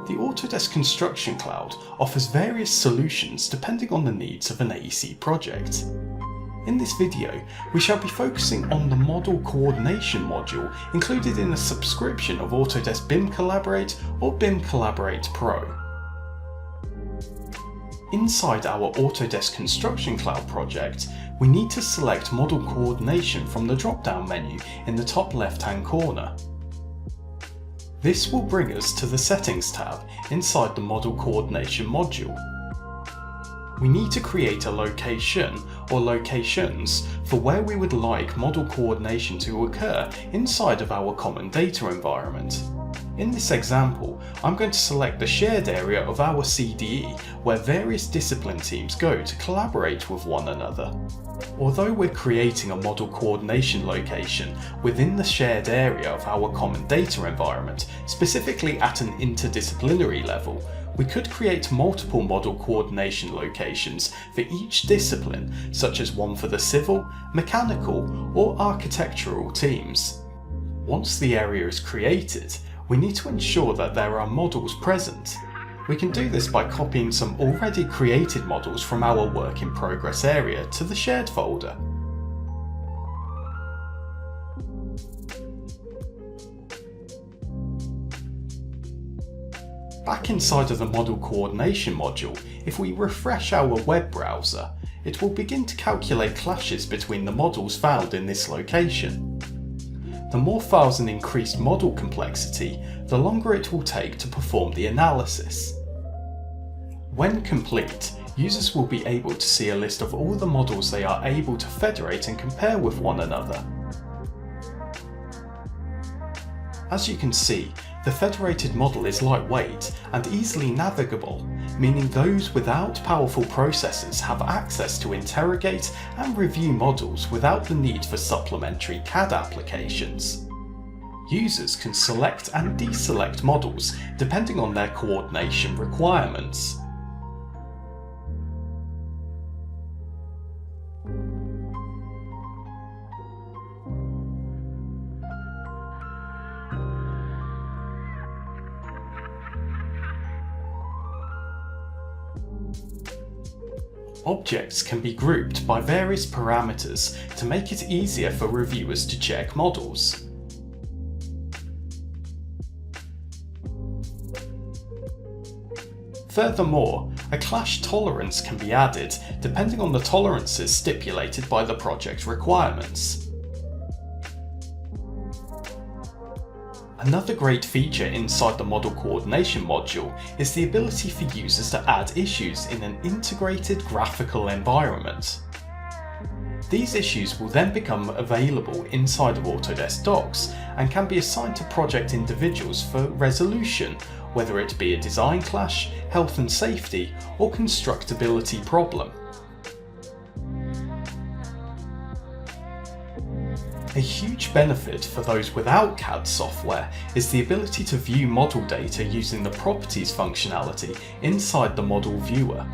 The Autodesk Construction Cloud offers various solutions depending on the needs of an AEC project. In this video, we shall be focusing on the Model Coordination module included in a subscription of Autodesk BIM Collaborate or BIM Collaborate Pro. Inside our Autodesk Construction Cloud project, we need to select Model Coordination from the drop-down menu in the top left-hand corner. This will bring us to the Settings tab inside the Model Coordination module. We need to create a location or locations for where we would like model coordination to occur inside of our common data environment. In this example, I'm going to select the shared area of our CDE where various discipline teams go to collaborate with one another. Although we're creating a model coordination location within the shared area of our common data environment, specifically at an interdisciplinary level, we could create multiple model coordination locations for each discipline, such as one for the civil, mechanical, or architectural teams. Once the area is created, we need to ensure that there are models present. We can do this by copying some already created models from our work in progress area to the shared folder. Back inside of the Model Coordination module, if we refresh our web browser, it will begin to calculate clashes between the models found in this location. The more files and increased model complexity, the longer it will take to perform the analysis. When complete, users will be able to see a list of all the models they are able to federate and compare with one another. As you can see, the federated model is lightweight and easily navigable, meaning those without powerful processors have access to interrogate and review models without the need for supplementary CAD applications. Users can select and deselect models depending on their coordination requirements. Objects can be grouped by various parameters to make it easier for reviewers to check models. Furthermore, a clash tolerance can be added depending on the tolerances stipulated by the project requirements. Another great feature inside the Model Coordination module is the ability for users to add issues in an integrated graphical environment. These issues will then become available inside of Autodesk Docs and can be assigned to project individuals for resolution, whether it be a design clash, health and safety, or constructability problem. A huge benefit for those without CAD software is the ability to view model data using the Properties functionality inside the Model Viewer.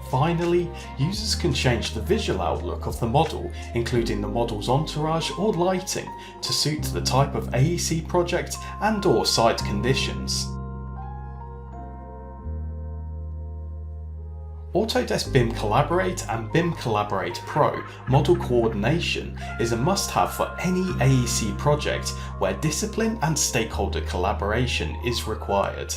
Finally, users can change the visual outlook of the model, including the model's entourage or lighting, to suit the type of AEC project and/or site conditions. Autodesk BIM Collaborate and BIM Collaborate Pro Model Coordination is a must-have for any AEC project where discipline and stakeholder collaboration is required.